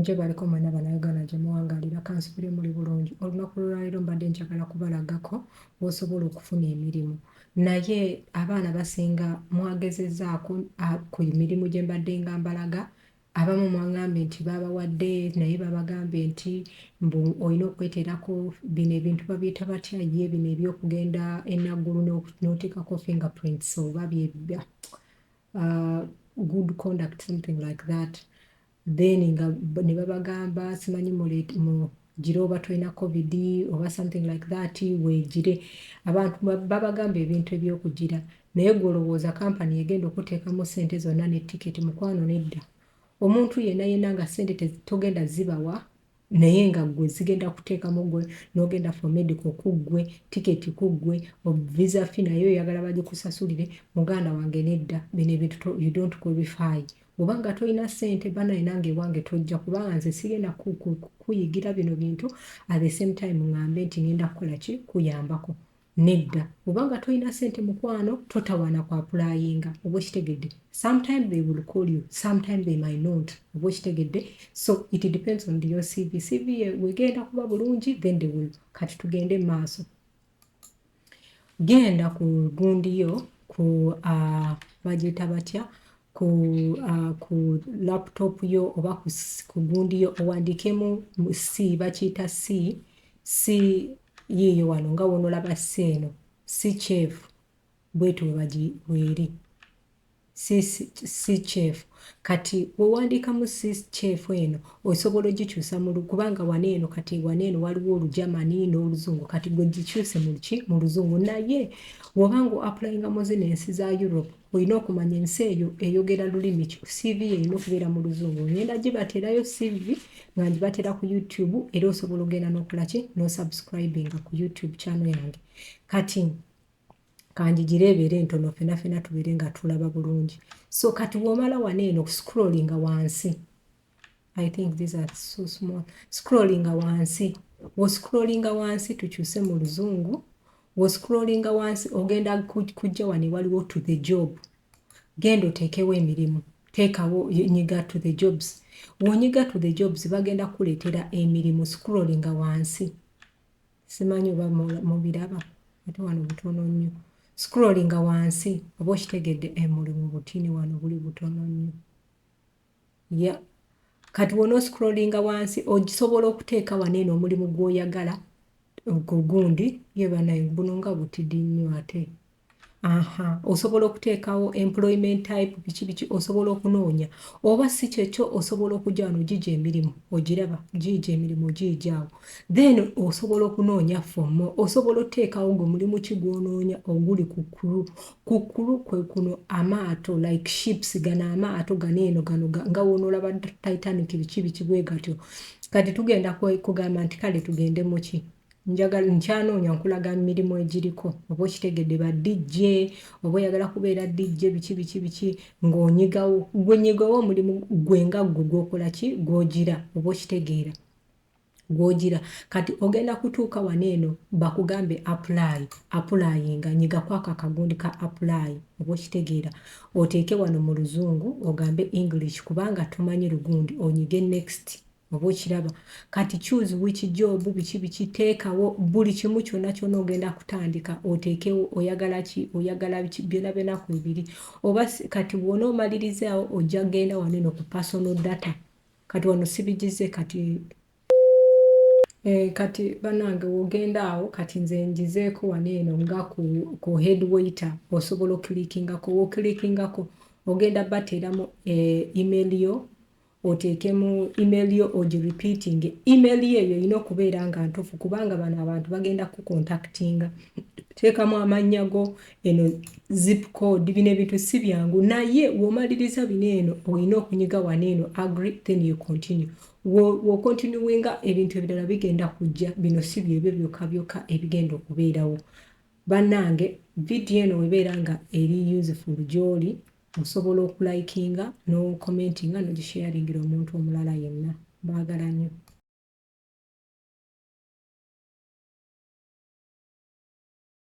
Mujje baliko mwana bannayuganda gye muwangalira kansubire muli bulungi. Olunaku lwaleero mbadde njagala kubalagako bw'osobola okufuna emirimu. Naye abaana basinga mwagezezaako ku mirimu gye mbadde nga mbalaga. Abamu mwangambye nti babawadde naye babagambye nti mbu olina okweteerako bino ebintu babiyita batya ye bino ebyokugenda enaggulu n'oteekako fingerprints oba byebya good conduct something like that. Then ne babagamba simanyi mugire oba tolina covid oba something like that weegire. Abantu babagamba ebintu ebyokugira naye gw'olowooza kampani egenda okuteekamu ssente zonna ne tiketi mukwano nedda. Omuntu yenna nga ssente togenda zibawa naye nga gwe zigenda kuteekamu gwe n'ogenda for medical kuggwe tiketi kuggwe visa fee naye oyagala bagikusasulire. Muganda wange nedda bino ebintu you don't qualify. Obanga tolina ssente banaye nange ewange tojja kubanga nze sigenda kuyigira bino bintu at the same time ngambe nti ngenda kukola ki kuyambako. Nedda obanga tolina ssente mukwano totawana ku applyinga oba okitegedde. Sometimes they will call you, sometimes they might not oba okitegedde. So it depends on your CV. CV wegenda kuba bulungi then they will. Kati tugende maaso. Genda ku gundiyo ku bagiyita batya ku laptop yo oba ku gundiyo owandikemu C bakiyita C yiyo wano nga wonolaba C eno C chef bwetu weri C chef. Kati wewandikamu C chef eno osobola ogikyusa kubanga waneeno kati waneeno waliwo olujamani n'oluzungu kati gwe gikyuse mu luzungu. Naye wobanga applyinga mu zino ensi za Europe olina okumanya ensi eyo eyogera lulimi ki. CV erina okubeera mu luzungu. Ngenda gibateerayo CV nga ngibateera ku YouTube era osobola ogenda n'okola ki n'osubscribinga ku YouTube channel yange. Kati kanjigire ebeere ntono fena tubeere nga tulaba bulungi. So kati womala waneeno scrollinga wansi. I think these are so small. Scrollinga wansi. Scrollinga wansi tukyuse mu luzungu. Scrollinga wansi ogenda kujja wano waliwo to the job. Genda oteekewo emirimu. Teekawo nyiga to the jobs. Wonyiga to the jobs bagenda kuleetera emirimu. Scrollinga wansi. Simanyi oba mubiraba. Ate wano butono nnyo. Scrollinga wansi oba okitegedde emulimu butini wano buli butono nnyo. Yeah. Kati wono scrollinga wansi ogisobola okuteeka waneeno omulimu gw'oyagala gundi ye banaye buno nga butidi nnyo ate. Osobola okuteekawo employment type biki osobola okunoonya oba si kyekyo osobola okujja wano gijja emirimu ogiraba gijja emirimu gijjaawo. Then osobola okunoonya fomo osobola oteekawo gwe mulimu ki gw'onoonya oguli ku kwe kuno amaato like ships gano amaato ganeeno gano nga wonoolaba Titanic biki bwe gatyo. Kati tugenda kugamba nti kale tugende mu ki njagala nkyanoonya nkulaga mirimu egiriko oba okitegedde ba DJ oba oyagala kubeera DJ biki ng'onyigawo gwe nyigawo omulimu gwe nga gwe gw'okola ki gw'ogira oba okitegeera gw'ogira. Kati ogenda kutuuka waneeno bakugambe applyinga nyiga kwaka akagundi ka apply oba okitegeera oteeke wano mu luzungu ogambe English kubanga tumanyi lugundi onyige next oba okiraba. Kati choose which job biki teekawo buli kimu kyonna kyonna ogenda kutandika oteekewo oyagala ki oyagala byonna ku bibiri oba kati wona omalirizaawo ojja genda waneeno ku personal data. Kati wano sibigize kati banange wogenda awo kati nze njizeeko waneeno nga ku head waiter osobola oklikingako ogenda bateeramu email yo oteekemu email yo ogirepeating. Email eyo erina okubeera nga ntuufu kubanga bano abantu bagenda kukontaktinga. Teekamu amannya go eno zip code bino ebintu si byangu naye w'omaliriza bino eno olina okunyiga waneeno agree then you continue. W'okontinuinga ebintu ebirala bigenda kujja bino si byebyo byokka ebigenda okubeerawo. Bannange video eno webeera nga eri useful gy'oli osobola okulikinga n'okomentinga n'ogisharingira omuntu omulala yenna. Baagala nnyo.